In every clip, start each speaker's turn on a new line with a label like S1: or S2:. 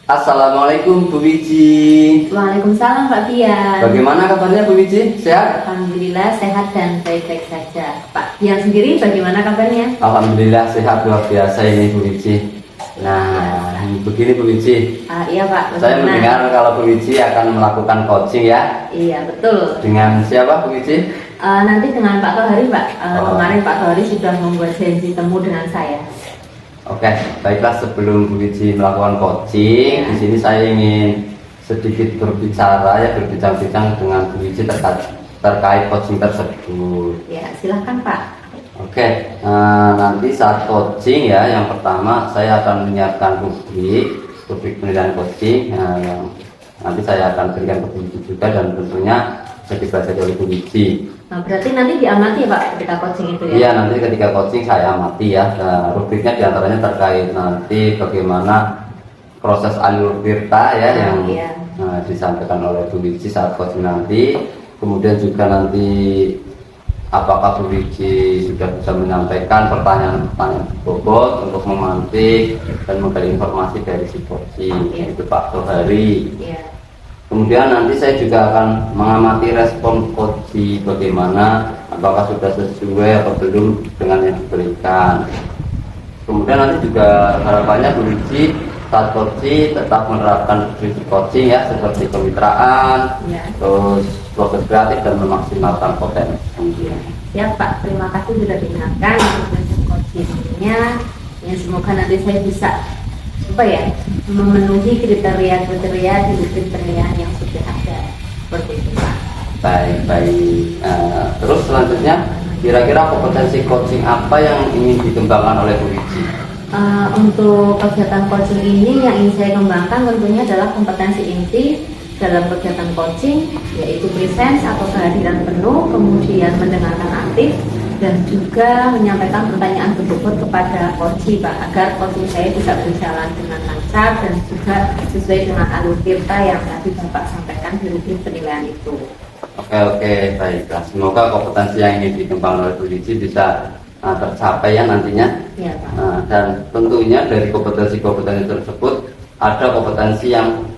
S1: Assalamualaikum Bu Wiji.
S2: Waalaikumsalam Pak Bian.
S1: Bagaimana kabarnya Bu Wiji? Sehat?
S2: Alhamdulillah sehat dan baik-baik saja. Pak Bian sendiri bagaimana kabarnya?
S1: Alhamdulillah sehat, luar biasa ini Bu Wiji. Nah, begini Bu Wiji.
S2: Iya Pak.
S1: Saya mendengar kalau Bu Wiji akan melakukan coaching ya.
S2: Iya betul.
S1: Dengan siapa Bu Wiji?
S2: Nanti dengan Pak Tohari Pak. Kemarin Pak Tohari sudah membuat janji temu dengan saya.
S1: Oke, baiklah sebelum Bu Wiji melakukan coaching, di sini saya ingin sedikit berbincang-bincang dengan Bu Wiji terkait coaching tersebut.
S2: Ya, silahkan Pak.
S1: Oke, nanti saat coaching ya, yang pertama saya akan menyiapkan rubrik penilaian coaching yang nanti saya akan berikan ke Bu Wiji juga dan tentunya bisa dipelajari oleh Bu Wiji.
S2: Nah, berarti nanti diamati Pak ketika coaching itu ya?
S1: Iya, nanti ketika coaching saya amati ya. Rubriknya diantaranya terkait nanti bagaimana proses alur tirta ya yang disampaikan oleh Bu Wiji saat coaching nanti. Kemudian juga nanti apakah Bu Wiji sudah bisa menyampaikan pertanyaan-pertanyaan bobot untuk memantik dan menggali informasi dari si coaching, yaitu Pak Tohari. Kemudian nanti saya juga akan mengamati respon coaching bagaimana, apakah sudah sesuai atau belum dengan yang diberikan. Kemudian nanti juga harapannya Bu Wiji saat coaching tetap menerapkan prinsip coaching ya, seperti kemitraan, terus proses kreatif dan memaksimalkan potensi.
S2: Ya Pak, terima kasih sudah diingatkan untuk coachingnya. Ya semoga nanti saya bisa memenuhi kriteria di rubrik penilaian yang sudah ada seperti itu Pak.
S1: Baik. Terus selanjutnya kira-kira kompetensi coaching apa yang ingin dikembangkan oleh Bu Wiji?
S2: Untuk kegiatan coaching ini yang ingin saya kembangkan tentunya adalah kompetensi inti dalam kegiatan coaching, yaitu presence atau kehadiran penuh, kemudian mendengarkan aktif, dan juga menyampaikan pertanyaan berbobot kepada coaching Pak, agar coaching saya bisa berjalan dengan lancar dan juga sesuai dengan alur tirta yang tadi Bapak sampaikan di rubrik penilaian itu.
S1: Oke, baiklah. Semoga kompetensi yang ingin dikembangkan oleh Bu Wiji bisa tercapai ya nantinya.
S2: Ya, Pak.
S1: Dan tentunya dari kompetensi tersebut ada kompetensi yang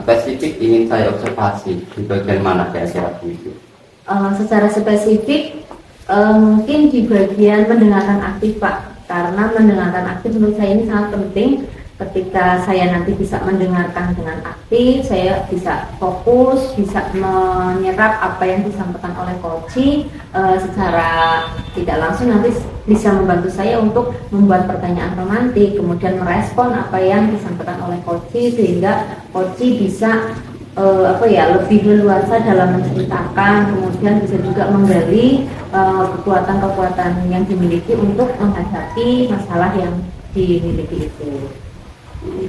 S1: spesifik ingin saya observasi di bagian mana kira-kira Bu Wiji?
S2: Secara spesifik mungkin di bagian mendengarkan aktif Pak, karena mendengarkan aktif menurut saya ini sangat penting. Ketika saya nanti bisa mendengarkan dengan aktif, saya bisa fokus, bisa menyerap apa yang disampaikan oleh coaching secara tidak langsung, nanti bisa membantu saya untuk membuat pertanyaan romantik, kemudian merespon apa yang disampaikan oleh coaching, sehingga coaching bisa lebih leluasa dalam menceritakan, kemudian bisa juga menggali kekuatan-kekuatan yang dimiliki untuk menghadapi masalah yang dimiliki itu.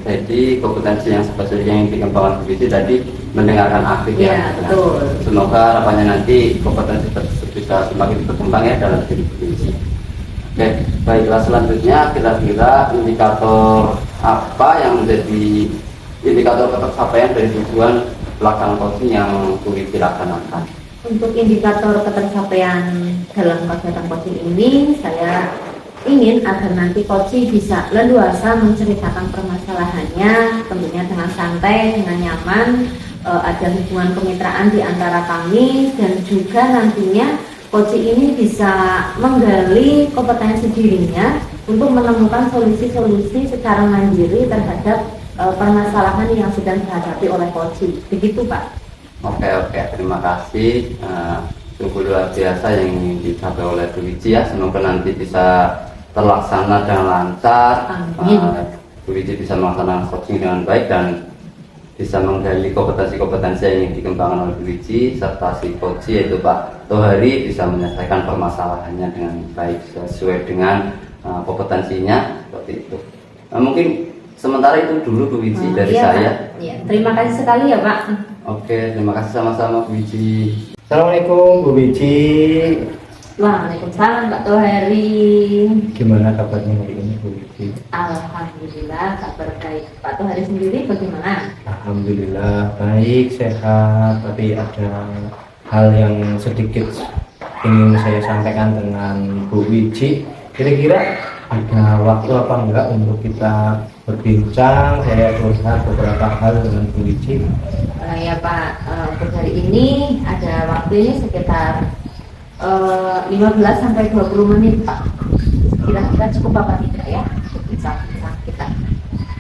S1: Jadi kompetensi yang spesifik yang dikembangkan Bu Wiji tadi mendengarkan aktif ya.
S2: Betul.
S1: Semoga harapannya nanti kompetensi tersebut bisa semakin berkembang ya dalam diri Bu Wiji. Oke, baiklah selanjutnya kira-kira indikator apa yang menjadi indikator ketercapaian dari tujuan pelaksanaan coaching yang Bu Wiji laksanakan?
S2: Untuk indikator ketercapaian dalam kegiatan coaching ini, saya ingin agar nanti coaching bisa leluasa menceritakan permasalahannya, tentunya dengan santai, dengan nyaman, ada hubungan kemitraan di antara kami, dan juga nantinya coaching ini bisa menggali kompetensi dirinya untuk menemukan solusi-solusi secara mandiri terhadap permasalahan yang sedang dihadapi oleh coaching. Begitu Pak.
S1: Oke, terima kasih. Sungguh luar biasa yang ingin dicapai oleh Bu Wiji ya. Semoga nanti bisa terlaksana dengan lancar. Bu Wiji bisa melaksanakan coaching dengan baik dan bisa menggali kompetensi-kompetensi yang ingin dikembangkan oleh Bu Wiji, serta si coach yaitu Pak Tohari bisa menyelesaikan permasalahannya dengan baik sesuai dengan kompetensinya seperti itu. Mungkin sementara itu dulu Bu Wiji dari saya.
S2: Iya, terima kasih sekali ya Pak.
S1: Oke, terima kasih sama-sama Bu Wiji.
S3: Assalamualaikum Bu Wiji.
S2: Waalaikumsalam Pak Tohari.
S3: Gimana kabarnya hari ini Bu Wiji?
S2: Alhamdulillah kabar baik. Pak Tohari sendiri bagaimana?
S3: Alhamdulillah baik, sehat. Tapi ada hal yang sedikit ingin saya sampaikan dengan Bu Wiji. Kira-kira ada waktu apa enggak untuk kita berbincang, saya curhat beberapa hal dengan Bu Wici.
S2: Ya Pak, untuk hari ini ada waktu ini sekitar 15 sampai 20 menit Pak. Kira-kira cukup apa tidak ya? Bisa kita.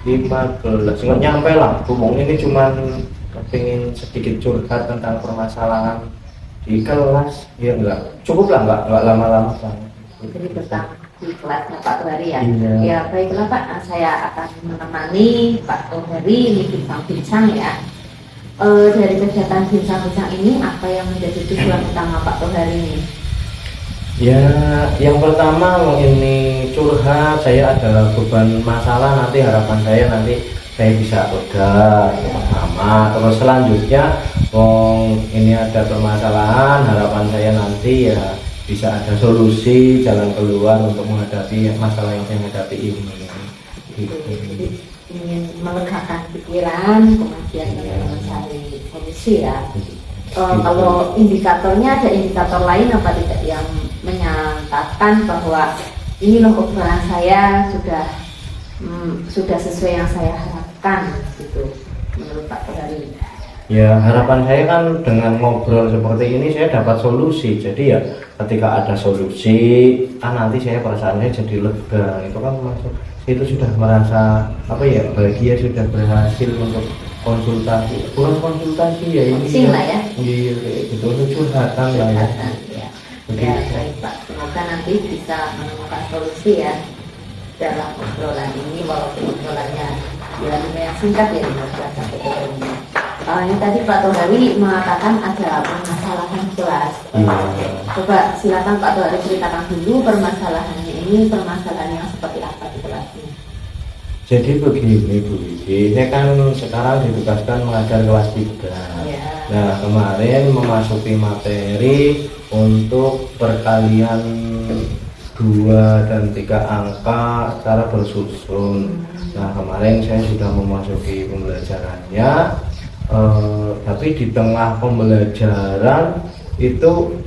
S3: 15, nggak nyampe lah. Ngomong ini cuman pengen sedikit curhat tentang permasalahan di kelas. Ya enggak, cukup lah, enggak lama-lama banget.
S2: Jadi tentang di kelasnya Pak Tohari ya.
S3: Iya.
S2: Ya baiklah Pak, saya akan menemani Pak Tohari ini bincang-bincang ya. Dari kegiatan bincang-bincang ini apa yang menjadi tujuan utama Pak Tohari ini?
S3: Ya, yang pertama ini curhat, saya ada beban masalah, nanti harapan saya nanti saya bisa lega sama. Terus selanjutnya, ini ada permasalahan, harapan saya nanti ya bisa ada solusi, jalan keluar untuk menghadapi masalah yang saya hadapi ini.
S2: Jadi ingin melegakan pikiran, kemudian mencari solusi ya. Kalau indikatornya ada indikator lain apa tidak yang menyatakan bahwa ini loh obrolan saya sudah sesuai yang saya harapkan gitu menurut Pak Tohari?
S3: Ya, harapan saya kan dengan ngobrol seperti ini saya dapat solusi. Jadi ya ketika ada solusi, nanti saya perasaannya jadi lega. Itu kan maksud itu sudah merasa bahagia, sudah berhasil untuk konsultasi, bukan konsultasi ya ini
S2: lah ya.
S3: Iya, itu curhatan lah ya.
S2: Ya baik Pak, semoga nanti bisa menemukan solusi ya dalam obrolan ini, walaupun obrolannya yang singkat ya 15 sampai 20 menit. Ini tadi Pak Tohari mengatakan ada permasalahan kelas. Coba silakan Pak Tohari ceritakan dulu permasalahannya ini, permasalahan yang seperti apa di kelasnya.
S3: Jadi begini Bu Wici, saya kan sekarang ditugaskan mengajar kelas 3.
S2: Ya.
S3: Nah kemarin memasuki materi untuk perkalian 2 dan 3 angka secara bersusun. Nah kemarin saya sudah memasuki pembelajarannya, tapi di tengah pembelajaran itu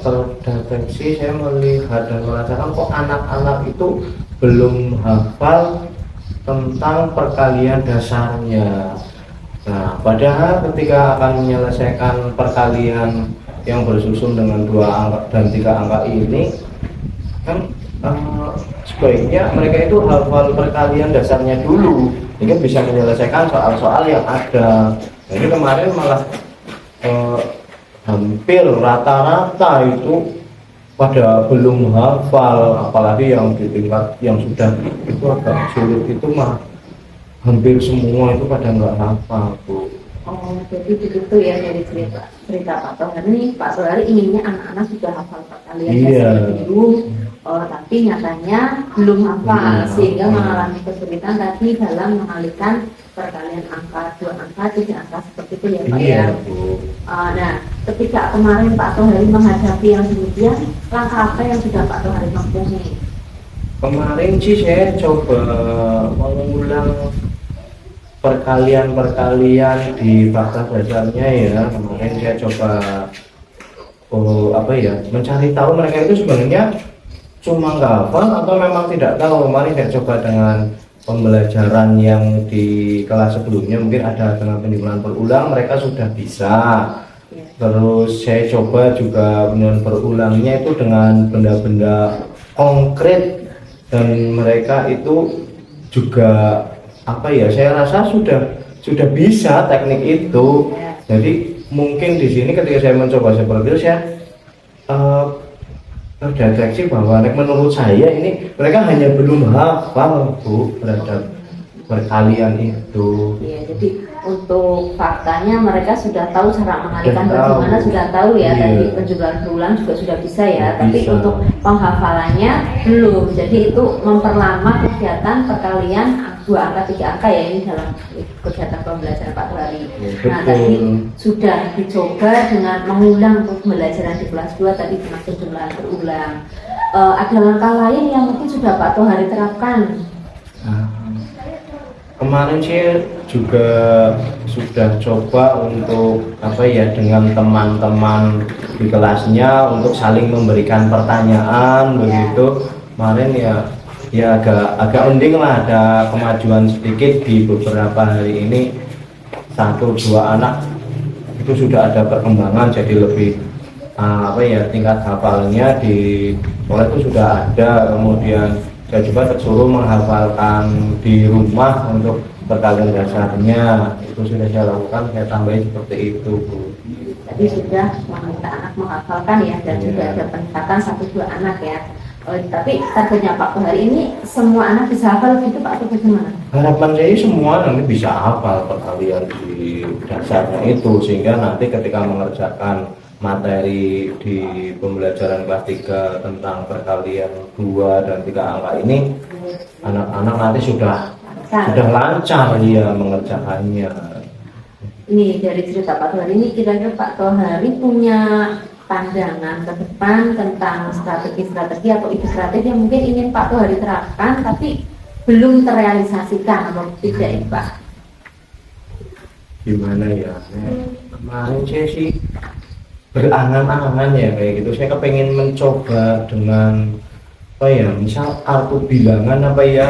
S3: terdeteksi saya melihat dan merasakan kok anak-anak itu belum hafal tentang perkalian dasarnya. Nah, padahal ketika akan menyelesaikan perkalian yang bersusun dengan 2 angka dan 3 angka ini, kan sebaiknya mereka itu hafal perkalian dasarnya dulu, sehingga bisa menyelesaikan soal-soal yang ada. Jadi kemarin malah hampir rata-rata itu pada belum hafal, apalagi yang di tingkat yang sudah itu agak sulit itu mah hampir semua itu pada nggak hafal Bu.
S2: Oh jadi begitu ya dari cerita Pak Tohari. Pak Tohari inginnya anak-anak sudah hafal perkalian dasar dulu, tapi nyatanya belum hafal sehingga mengalami kesulitan tadi dalam mengalihkan perkalian angka 2 angka 3 angka seperti itu ya Pak ya. Nah ketika kemarin Pak Tohari menghadapi yang demikian, langkah apa yang sudah Pak Tohari tempuh?
S3: Kemarin sih saya coba mengulang perkalian di fakta dasarnya ya. Kemarin saya coba mencari tahu mereka itu sebenarnya cuma nggak hafal atau memang tidak tahu. Kemarin saya coba dengan pembelajaran yang di kelas sebelumnya, mungkin ada dengan penjelasan berulang mereka sudah bisa. Terus saya coba juga dengan berulangnya itu dengan benda-benda konkret dan mereka itu juga saya rasa sudah bisa teknik itu. Jadi mungkin di sini ketika saya mencoba seperti itu saya terdeteksi bahwa menurut saya ini mereka hanya belum hafal Bu terhadap perkalian itu.
S2: Iya, jadi untuk faktanya mereka sudah tahu cara mengalihkan bagaimana, sudah tahu ya. Tadi penjumlahan berulang juga sudah bisa ya, tapi untuk penghafalannya belum. Jadi itu memperlama kegiatan perkalian 2 angka 3 angka ya ini dalam kegiatan pembelajaran Pak Tohari. Nah tadi sudah dicoba dengan mengulang pembelajaran di kelas 2 tadi dengan penjumlahan berulang. Ada langkah lain yang mungkin sudah Pak Tohari terapkan?
S3: Kemarin sih juga sudah coba untuk dengan teman-teman di kelasnya untuk saling memberikan pertanyaan begitu. Kemarin ya ya agak mending lah, ada kemajuan sedikit di beberapa hari ini. 1-2 anak itu sudah ada perkembangan, jadi lebih tingkat hafalnya di sekolah itu sudah ada. Kemudian saya juga disuruh menghafalkan di rumah untuk perkalian dasarnya, itu sudah saya lakukan, saya tambahin seperti itu, Bu.
S2: Tadi sudah meminta anak menghafalkan ya, dan juga ada peningkatan 1-2 anak ya. Tapi targetnya Pak hari ini semua anak bisa hafal gitu Pak, atau bagaimana?
S3: Harapan saya semua nanti bisa hafal perkalian di dasarnya itu, sehingga nanti ketika mengerjakan materi di pembelajaran kelas 3 tentang perkalian 2 dan 3 angka ini, anak-anak nanti sudah lancar dia mengerjakannya.
S2: Ini dari cerita Pak Tohari ini, kira-kira Pak Tohari punya pandangan ke depan tentang strategi-strategi atau ide strategi yang mungkin ingin Pak Tohari terapkan tapi belum terrealisasikan atau tidak ya Pak?
S3: Gimana ya? Kemarin saya sih berangan-angan ya kayak gitu. Saya kepengen mencoba dengan misal kartu bilangan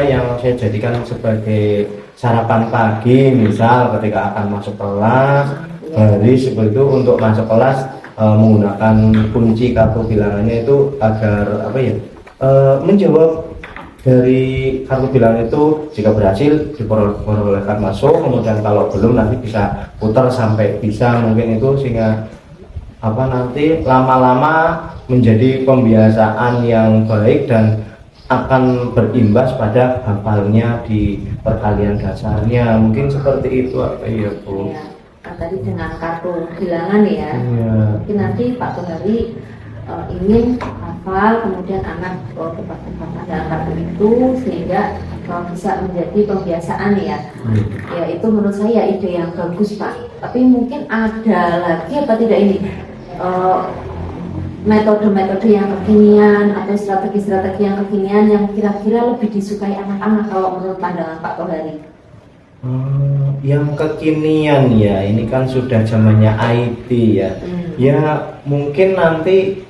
S3: yang saya jadikan sebagai sarapan pagi, misal ketika akan masuk kelas, hari seperti itu untuk masuk kelas menggunakan kunci kartu bilangannya itu agar menjawab dari kartu bilangan itu, jika berhasil diperbolehkan masuk, kemudian kalau belum nanti bisa putar sampai bisa, mungkin itu sehingga nanti lama-lama menjadi pembiasaan yang baik dan akan berimbas pada hafalnya di perkalian dasarnya, mungkin seperti itu Bu.
S2: Ya, tadi dengan kartu bilangan ya. Mungkin nanti Pak Tohari ingin hafal, kemudian anak berpartisipasi dalam kartu itu sehingga bisa menjadi pembiasaan ya. Ya itu menurut saya ide yang bagus Pak. Tapi mungkin ada lagi apa tidak ini? Metode-metode yang kekinian atau strategi-strategi yang kekinian yang kira-kira lebih disukai anak-anak kalau menurut pandangan Pak Tohari?
S3: Yang kekinian ya, ini kan sudah zamannya IT ya. Ya mungkin nanti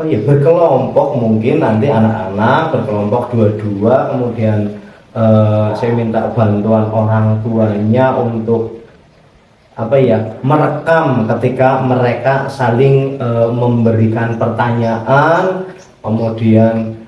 S3: berkelompok, mungkin nanti anak-anak berkelompok 2-2, kemudian saya minta bantuan orang tuanya untuk merekam ketika mereka saling memberikan pertanyaan, kemudian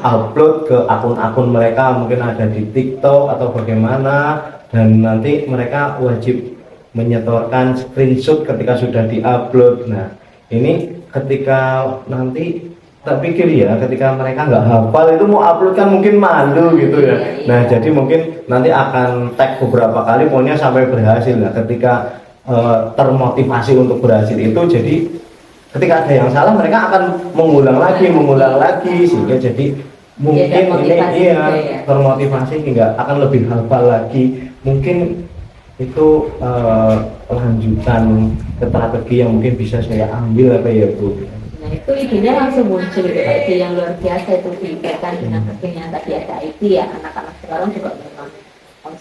S3: upload ke akun-akun mereka, mungkin ada di TikTok atau bagaimana, dan nanti mereka wajib menyetorkan screenshot ketika sudah diupload. Nah ini ketika nanti tak pikir ya, ketika mereka nggak hafal itu mau upload kan mungkin malu gitu ya. Nah jadi mungkin nanti akan tag beberapa kali, pokoknya sampai berhasil. Nah ketika termotivasi untuk berhasil itu, jadi ketika ada yang salah mereka akan mengulang lagi sehingga jadi mungkin ini termotivasi hingga akan lebih hafal lagi. Mungkin itu lanjutan strategi yang mungkin bisa saya ambil Bu.
S2: Nah itu idenya langsung muncul gitu, ide yang luar biasa itu dikaitkan dengan kekinian tadi ada IT ya. Anak-anak sekarang juga memang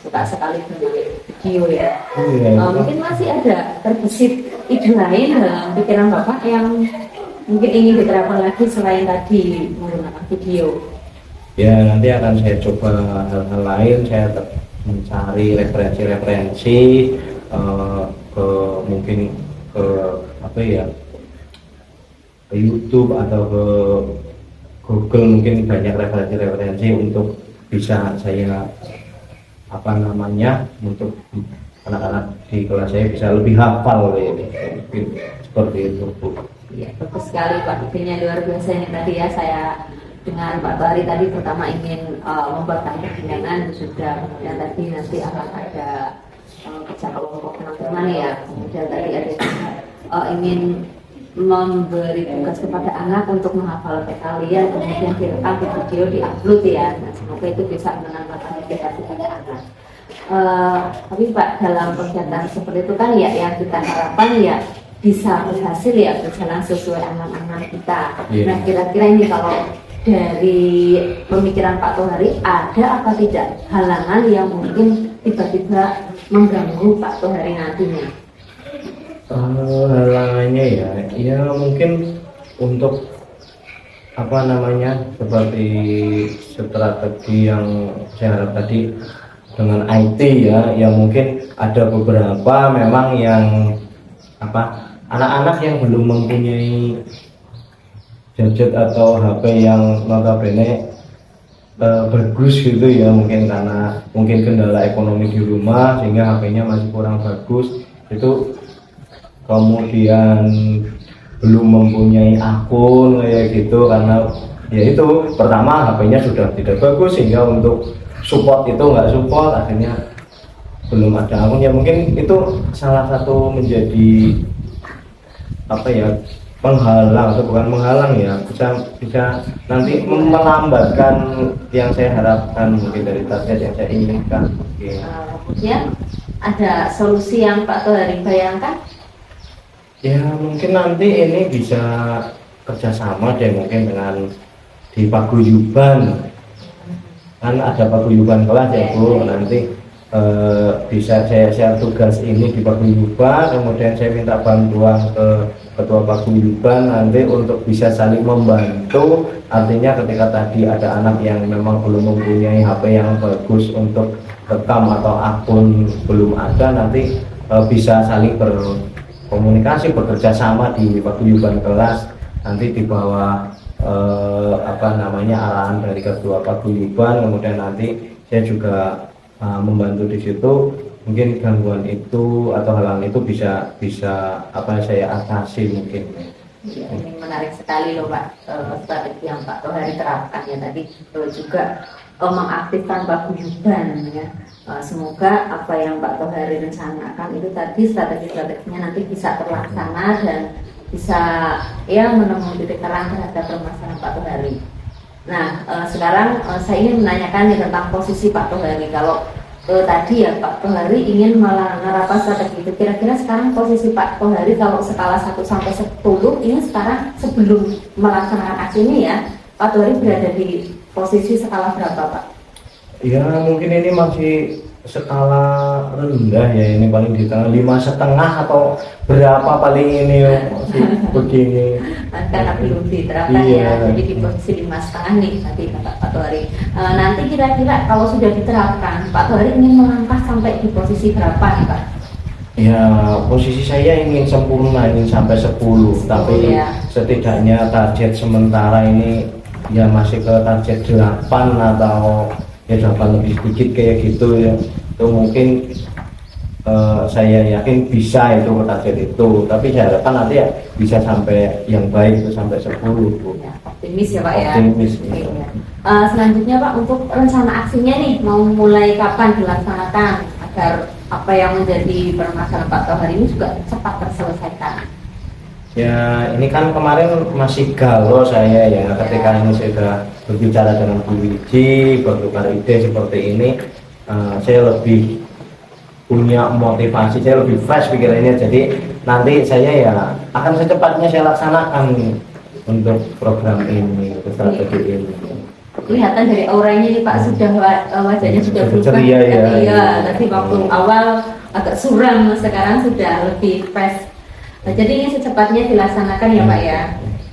S2: suka sekali dengan video ya. Mungkin masih ada terbesit ide lain dalam pikiran Bapak yang mungkin ingin diterapkan lagi selain tadi menggunakan video?
S3: Ya nanti akan saya coba hal-hal lain, saya mencari referensi mungkin ke YouTube atau ke Google, mungkin banyak referensi untuk bisa saya untuk anak-anak di kelas saya bisa lebih hafal mungkin seperti itu Bu.
S2: Ya bagus sekali Pak, idenya luar biasa ini tadi ya. Saya dengan Pak Tohari tadi pertama ingin membuat kegiatan sudah, kemudian tadi nanti akan ada kerja kelompok teman-teman ya, kemudian tadi ada ingin memberi tugas kepada anak untuk menghafal perkalian, kemudian direkam di video, diupload ya. Nah, semoga itu bisa menambah motivasi pada anak. Tapi Pak, dalam kegiatan seperti itu kan ya yang kita harapkan ya bisa berhasil ya, berjalan sesuai angan-angan kita. Nah kira-kira ini kalau dari pemikiran Pak Tohari ada apa tidak halangan yang mungkin tiba-tiba mengganggu Pak Tohari nantinya?
S3: Halangannya ya mungkin untuk apa namanya, seperti strategi yang saya harap tadi dengan IT ya, yang mungkin ada beberapa memang yang apa, anak-anak yang belum mempunyai gadget atau HP yang notabene bagus gitu ya, mungkin karena mungkin kendala ekonomi di rumah sehingga HP-nya masih kurang bagus, itu kemudian belum mempunyai akun kayak gitu, karena ya itu pertama HP-nya sudah tidak bagus sehingga untuk support itu nggak support, akhirnya belum ada akun ya. Mungkin itu salah satu menjadi apa ya, penghalang atau bukan menghalang ya, bisa nanti melambatkan yang saya harapkan mungkin dari target yang saya inginkan.
S2: Kemudian ada solusi yang Pak Tohari bayangkan?
S3: Ya mungkin nanti ini bisa kerjasama deh mungkin dengan di paguyuban, kan ada paguyuban kelas ya Bu, nanti bisa saya share tugas ini di paguyuban, kemudian saya minta bantuan ke ketua paguyuban nanti untuk bisa saling membantu. Artinya ketika tadi ada anak yang memang belum mempunyai HP yang bagus untuk rekam atau akun belum ada, nanti bisa saling berkomunikasi, bekerja sama di paguyuban kelas, nanti di bawah apa namanya, arahan dari ketua paguyuban. Kemudian nanti saya juga membantu di situ, mungkin gangguan itu atau hal-hal itu bisa apa saya atasi mungkin.
S2: Ya, ini menarik sekali loh Pak, strategi yang Pak Tohari terapkan ya tadi, juga mengaktifkan paguyuban ya. Semoga apa yang Pak Tohari rencanakan itu tadi strategi-strateginya nanti bisa terlaksana dan bisa ya menemui titik terang terhadap permasalahan Pak Tohari. Nah, sekarang saya ingin menanyakan nih tentang posisi Pak Tohari. Kalau tadi ya Pak Tohari ingin menerapkan strategi itu, kira-kira sekarang posisi Pak Tohari kalau skala 1 sampai 10 ini sekarang sebelum melaksanakan aksi ini ya, Pak Tohari berada di posisi skala berapa Pak?
S3: Ya mungkin ini masih skala rendah ya, ini paling di tengah 5,5 atau berapa paling ini masih begini.
S2: Karena belum diterapkan ya, jadi di posisi 5,5 nih tadi kata Pak Tohari. Nanti kira-kira kalau sudah diterapkan, Pak Tohari ingin melangkah sampai di posisi berapa nih Pak?
S3: Ya posisi saya ingin sempurna, ingin sampai 10, tapi
S2: ya,
S3: setidaknya target sementara ini ya masih ke target 8 atau ya 8 lebih sedikit kayak gitu ya. Itu mungkin saya yakin bisa itu ke target itu, tapi saya harapkan nanti ya bisa sampai yang baik itu sampai 10 Bu.
S2: Ya, optimis ya Pak ya.
S3: Optimis
S2: ya. Selanjutnya Pak, untuk rencana aksinya nih mau mulai kapan dilaksanakan agar apa yang menjadi permasalahan Pak Tohari ini juga cepat terselesaikan?
S3: Ya ini kan kemarin masih galau saya ya, ketika ini saya sudah berbicara dengan Bu Wiji, bertukar ide seperti ini, saya lebih punya motivasi, saya lebih fresh pikirannya. Jadi nanti saya ya akan secepatnya saya laksanakan untuk program ini, untuk strategi ini.
S2: Kelihatan dari auranya nih Pak, sudah wajahnya sudah berubah.
S3: Ceria ya.
S2: Iya, tadi waktu awal agak suram, sekarang sudah lebih fresh. Nah, jadi ini secepatnya dilaksanakan ya Pak ya.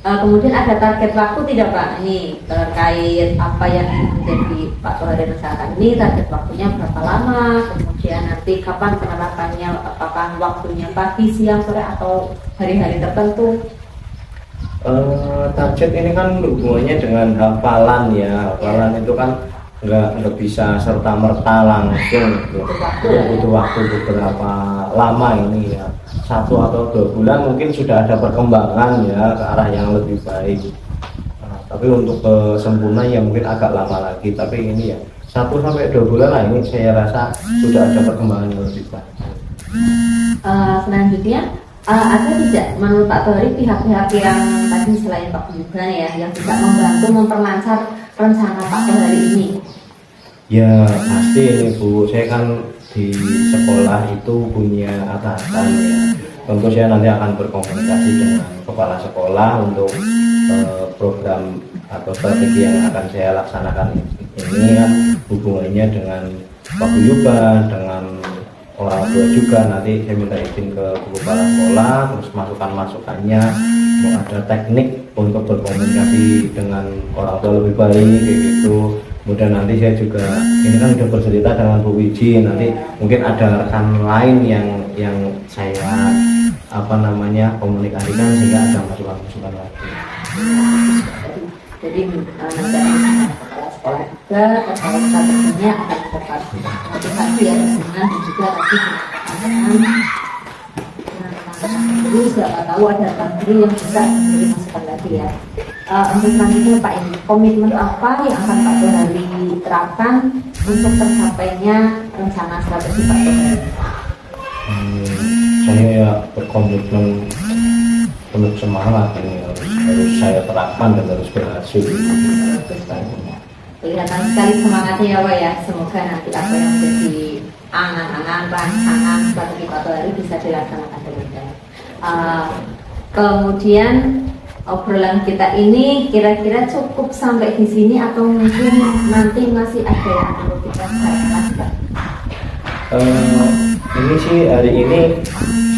S2: Kemudian ada target waktu tidak Pak? Ini terkait apa yang menjadi Pak Tohari rencanakan ini, target waktunya berapa lama? Kemudian nanti kapan penerapannya? Apakah waktunya pagi, siang, sore atau hari-hari tertentu?
S3: Target ini kan hubungannya dengan hafalan ya. Hafalan itu kan nggak bisa serta merta langsung gitu. Butuh waktu beberapa lama ini ya, 1 atau 2 bulan mungkin sudah ada perkembangan ya ke arah yang lebih baik. Tapi untuk sempurna ya mungkin agak lama lagi, tapi ini ya 1 sampai 2 bulan lah, ini saya rasa sudah ada perkembangan yang lebih baik.
S2: Selanjutnya ada tidak menurut Pak Tohari pihak-pihak yang tadi selain Pak Gibran ya yang bisa membantu memperlancar rencana Pak Tohari ini?
S3: Ya pasti ini Bu, saya kan di sekolah itu punya atasan ya. Tentu saya nanti akan berkomunikasi dengan kepala sekolah untuk program atau strategi yang akan saya laksanakan ini kan hubungannya dengan paguyuban, dengan orang tua juga. Nanti saya minta izin ke kepala sekolah, terus masukan-masukannya mau ada teknik untuk berkomunikasi dengan orang tua lebih baik kayak gitu. Kemudian nanti saya juga ini kan udah bercerita dengan Bu Wiji, nanti mungkin ada rekan lain yang saya komunikasikan sehingga ada masukan lagi.
S2: Jadi nanti kepala sekolah juga, kepala strateginya akan tetap motivasi ya dan juga nanti jadi siapa tahu ada menteri yang bisa memberi masukan lagi ya. Untuk selanjutnya Pak, ini komitmen apa yang akan Pak Tohari terapkan untuk tercapainya rencana strategi Pak Tohari?
S3: Saya ya berkomitmen penuh semangat, ini harus saya terapkan dan harus berhasil.
S2: Kelihatan sekali semangatnya ya Pak ya. Semoga nanti apa yang menjadi angan-angan, rancangan strategi Pak Tohari bisa dilaksanakan dengan baik. Kemudian obrolan kita ini kira-kira cukup sampai di sini atau mungkin nanti masih ada yang perlu kita bahas?
S3: Ini sih hari ini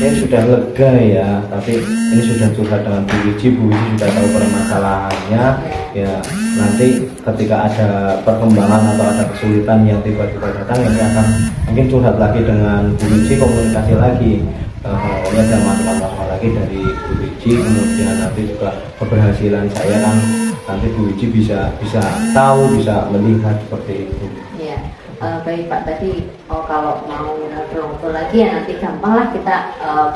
S3: saya sudah lega ya, tapi ini sudah curhat dengan Bu Wiji sudah tahu permasalahannya ya. Nanti ketika ada perkembangan atau ada kesulitan yang tiba-tiba datang, ini akan mungkin curhat lagi dengan Bu Wiji, komunikasi lagi. Pokoknya ada masalah lagi dari Bu Wiji, kemudian nanti juga keberhasilan saya kan nanti Bu Wiji bisa tahu, bisa melihat seperti itu.
S2: Iya. Baik Pak, tadi kalau mau ngobrol lagi ya nanti gampang lah kita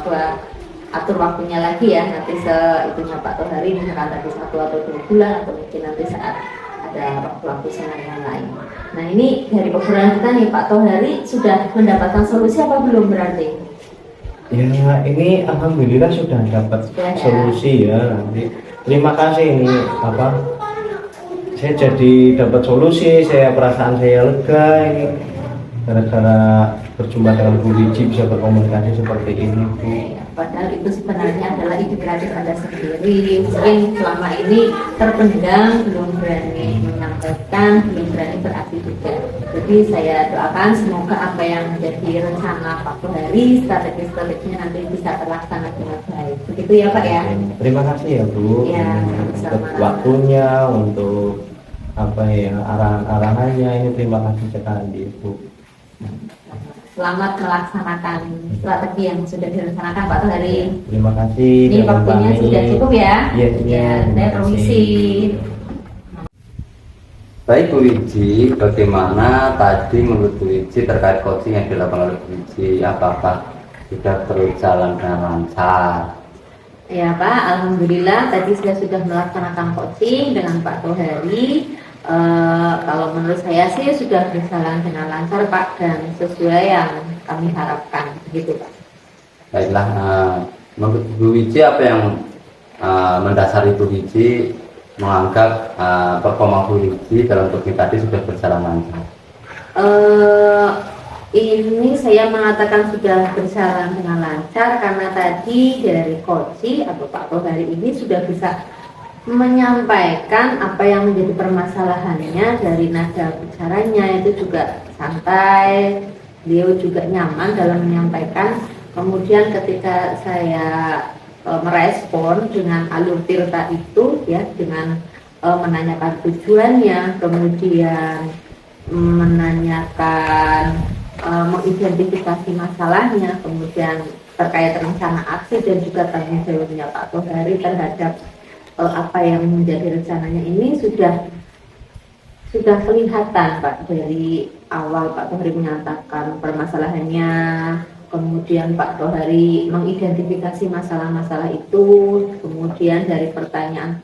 S2: buat atur waktunya lagi ya, nanti itunya Pak Tohari misalkan tadi 1 atau 2 bulan atau mungkin nanti saat ada waktu yang lain. Nah ini dari obrolan kita nih Pak Tohari sudah mendapatkan solusi apa belum berarti?
S3: Ya ini alhamdulillah sudah dapat solusi ya. Nanti terima kasih ini saya jadi dapat solusi, perasaan saya lega ini gara-gara berjumpa dengan Bu Wiji bisa berkomunikasi seperti ini Bu.
S2: Padahal itu sebenarnya adalah ide kreatif Anda sendiri, mungkin selama ini terpendam, belum berani menyampaikan, belum berani beraksi juga. Jadi saya doakan semoga apa yang menjadi rencana Pak Tohari, strategi-strateginya nanti bisa terlaksana dengan baik. Begitu ya Pak ya.
S3: Terima kasih ya Bu untuk waktunya, untuk arahan-arahannya, ini terima kasih sekali Bu.
S2: Selamat melaksanakan strategi yang sudah direncanakan Pak Tohari.
S3: Terima kasih.
S2: Ini waktunya sudah cukup ya.
S3: Iya.
S2: Saya permisi.
S1: Baik Bu Wiji, bagaimana tadi menurut Bu Wiji terkait coaching yang dilakukan oleh Bu Wiji, apakah sudah berjalan dengan lancar?
S2: Ya Pak, alhamdulillah tadi saya sudah melaksanakan coaching dengan Pak Tohari. Kalau menurut saya sih sudah berjalan dengan lancar Pak dan sesuai yang kami harapkan, begitu Pak.
S1: Baiklah, menurut Bu Wiji apa yang mendasari Bu Wiji menganggap performa Bu Wiji dalam coaching tadi sudah berjalan lancar?
S2: Ini saya mengatakan sudah berjalan dengan lancar karena tadi dari coach atau Pak Tohari ini sudah bisa menyampaikan apa yang menjadi permasalahannya, dari nada bicaranya itu juga santai, beliau juga nyaman dalam menyampaikan. Kemudian ketika saya merespon dengan alur tirta itu ya, dengan menanyakan tujuannya, kemudian menanyakan mengidentifikasi masalahnya, kemudian terkait rencana aksi dan juga tanggung jawabnya Pak Tohari terhadap apa yang menjadi rencananya ini sudah kelihatan Pak. Dari awal Pak Tohari menyatakan permasalahannya, kemudian Pak Tohari mengidentifikasi masalah-masalah itu, kemudian dari pertanyaan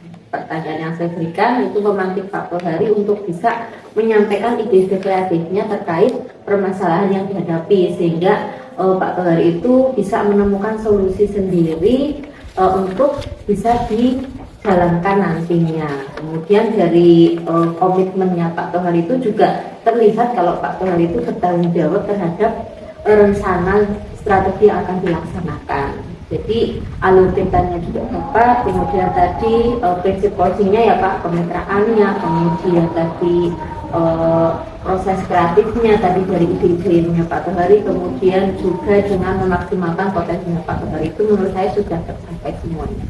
S2: yang saya berikan itu memantik Pak Tohari untuk bisa menyampaikan ide kreatifnya terkait permasalahan yang dihadapi, sehingga Pak Tohari itu bisa menemukan solusi sendiri untuk bisa dijalankan nantinya. Kemudian dari komitmennya Pak Tohari itu juga terlihat kalau Pak Tohari itu bertanggung jawab terhadap rencana strategi yang akan dilaksanakan. Jadi alur tintanya juga tepat, kemudian tadi prinsip coachingnya ya Pak, kemitraannya, kemudian tadi proses kreatifnya tadi dari ide-idenya Pak Tohari, kemudian juga dengan memaksimalkan potensinya Pak Tohari, itu menurut saya sudah tercapai semuanya.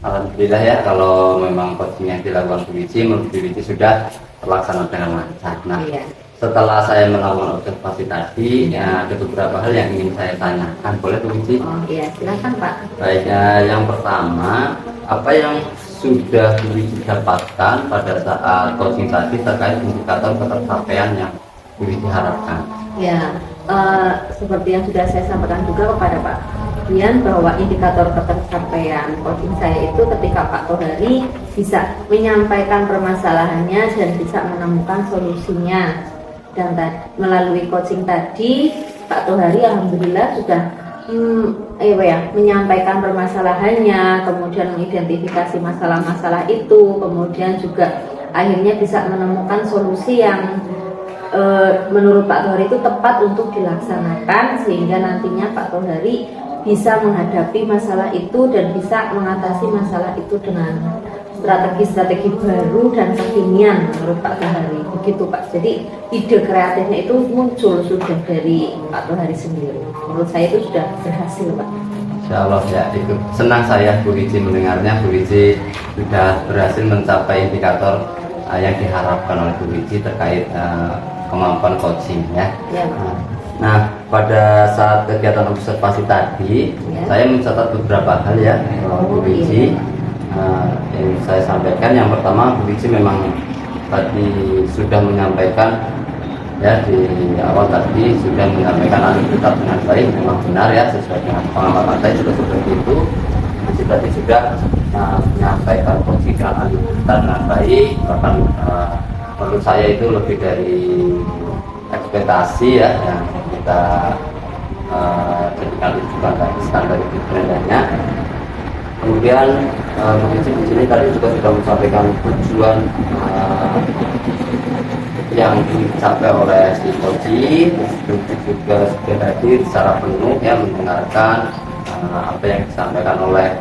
S1: Alhamdulillah ya, kalau memang coaching yang dilakukan Bu Wici, menurut Bu Wici sudah terlaksana dengan lancar. Nah,
S2: Iya.
S1: setelah saya melakukan observasi tadi, ya, ada beberapa hal yang ingin saya tanyakan. Boleh Bu Wici?
S2: Oh iya, silakan Pak.
S1: Baik, yang pertama, apa yang sudah Bu Wici dapatkan pada saat coaching tadi terkait indikator ketercapaian yang Bu Wici harapkan?
S2: Ya, seperti yang sudah saya sampaikan juga kepada Pak Dian, bahwa indikator ketercapaian coaching saya itu ketika Pak Tohari bisa menyampaikan permasalahannya dan bisa menemukan solusinya. Dan melalui coaching tadi Pak Tohari alhamdulillah sudah menyampaikan permasalahannya, kemudian mengidentifikasi masalah-masalah itu, kemudian juga akhirnya bisa menemukan solusi yang menurut Pak Tohari itu tepat untuk dilaksanakan, sehingga nantinya Pak Tohari bisa menghadapi masalah itu dan bisa mengatasi masalah itu dengan strategi-strategi baru dan kekinian menurut Pak Tohari. Begitu Pak. Jadi ide kreatifnya itu muncul sudah dari Pak Tohari sendiri. Menurut saya itu sudah berhasil Pak.
S1: Insya Allah ya, itu senang saya Bu Wici mendengarnya. Bu Wici sudah berhasil mencapai indikator yang diharapkan oleh Bu Wici terkait kemampuan coaching ya.
S2: Ya,
S1: Nah, pada saat kegiatan observasi tadi,
S2: ya,
S1: saya mencatat beberapa hal ya, Bu Wici. Yang saya sampaikan, yang pertama Bu Wici memang tadi sudah menyampaikan ya, di awal tadi sudah menyampaikan alur dengan baik, memang benar ya, sesuai dengan pengamatan saya sudah seperti itu. Wici tadi sudah menyampaikan coaching dengan alur dengan baik, bahkan menurut saya itu lebih dari ekspektasi ya yang kita jadikan rujukan dari standar itu penilaiannya. Kemudian di sini tadi juga sudah menyampaikan tujuan yang dicapai oleh si coaching, juga sudah hadir secara penuh ya, mendengarkan apa yang disampaikan oleh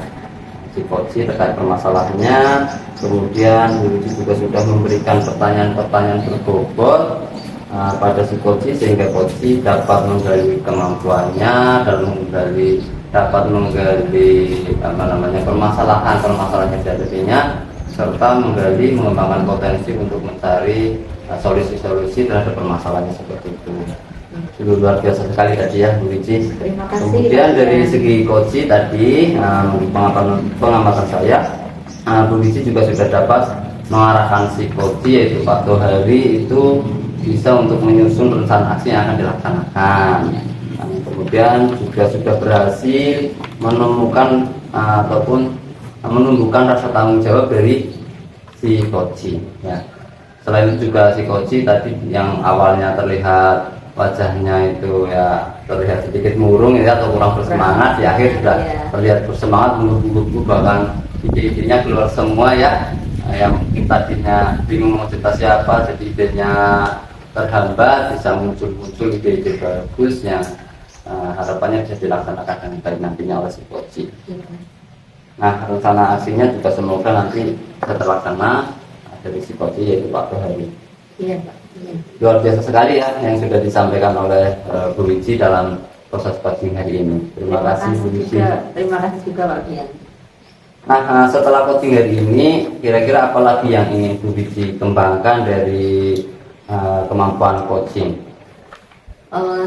S1: si coaching terkait permasalahannya. Kemudian juga sudah memberikan pertanyaan-pertanyaan berbobot pada si coaching, sehingga coaching dapat menggali kemampuannya dan dapat menggali permasalahan yang dihadapinya, serta mengembangkan potensi untuk mencari solusi-solusi terhadap permasalahannya seperti itu. Itu luar biasa sekali tadi ya Bu Wici.
S2: terima kasih.
S1: Kemudian dari segi coaching tadi, pengamatan saya, Bu Wici juga sudah dapat mengarahkan si coaching, yaitu Pak Tohari itu bisa untuk menyusun rencana aksi yang akan dilaksanakan. Kemudian juga sudah berhasil menemukan ataupun menumbuhkan rasa tanggung jawab dari si coaching ya. Selain itu juga si coaching tadi yang awalnya terlihat wajahnya itu ya terlihat sedikit murung ya, atau kurang bersemangat, di akhir sudah terlihat bersemangat, menumbuh bahkan ide-idenya keluar semua ya. Yang mungkin tadinya bingung mau cerita siapa, jadi idenya terhambat, bisa muncul ide-ide bagus yang harapannya bisa dilaksanakan dengan baik nantinya oleh si coaching. Nah, rencana aksinya juga semoga nanti bisa terlaksana dari si coaching, yaitu Pak Tohari.
S2: Iya Pak. Iya.
S1: Luar biasa sekali ya yang sudah disampaikan oleh Bu Wici dalam proses coaching hari ini. Terima kasih Bu Wici.
S2: Terima kasih juga Pak Dian.
S1: Nah, setelah coaching hari ini, kira-kira apa lagi yang ingin Bu Wici kembangkan dari kemampuan coaching?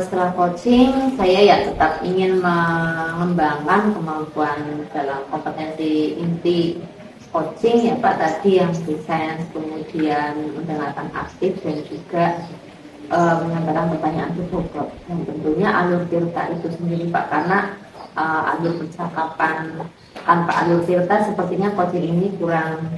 S2: Setelah coaching, saya ya tetap ingin mengembangkan kemampuan dalam kompetensi inti coaching ya Pak, tadi yang desain, kemudian mendengarkan aktif, dan juga menyampaikan pertanyaan berbobot. Dan tentunya alur tirta itu sendiri Pak, karena alur percakapan tanpa alur tirta sepertinya coaching ini kurang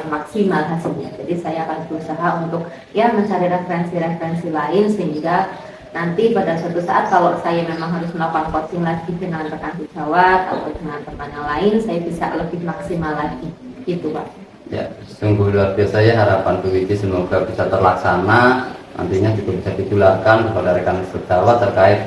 S2: maksimal hasilnya. Jadi saya akan berusaha untuk ya mencari referensi-referensi lain, sehingga nanti pada suatu saat kalau saya memang harus melakukan coaching lagi dengan rekan sejawat atau dengan teman yang lain, saya bisa lebih maksimal lagi gitu Pak. Ya,
S1: sungguh luar biasa ya harapan Bu Wici, semoga bisa terlaksana, nantinya juga bisa ditularkan kepada rekan sejawat terkait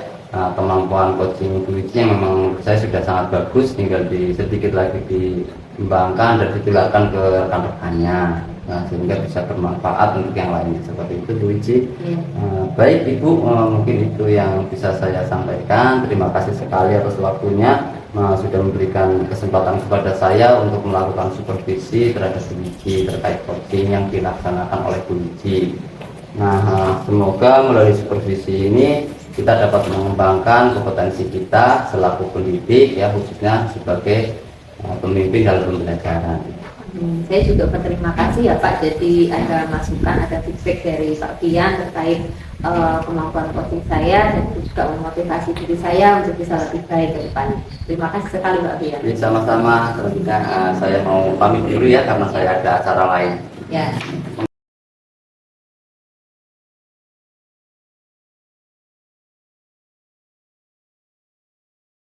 S1: kemampuan coaching Bu Wici yang memang saya sudah sangat bagus, tinggal sedikit lagi dikembangkan dan ditularkan ke rekan-rekannya, sehingga bisa bermanfaat untuk yang lainnya seperti itu Bu Wici. Baik Ibu, mungkin itu yang bisa saya sampaikan. Terima kasih sekali atas waktunya. sudah memberikan kesempatan kepada saya untuk melakukan supervisi terhadap Bu Wiji terkait coaching yang dilaksanakan oleh Bu Wiji. Nah, semoga melalui supervisi ini kita dapat mengembangkan kompetensi kita selaku pendidik, ya, khususnya sebagai pemimpin dalam pembelajaran.
S2: Saya juga berterima kasih ya Pak, jadi ada masukan, ada feedback dari Pak Pian terkait kemampuan coaching saya, dan itu juga memotivasi diri saya untuk bisa lebih baik ke depan. Terima kasih sekali Pak Pian.
S1: Sama-sama, selanjutnya saya mau pamit dulu ya karena saya ada acara lain.
S2: Ya.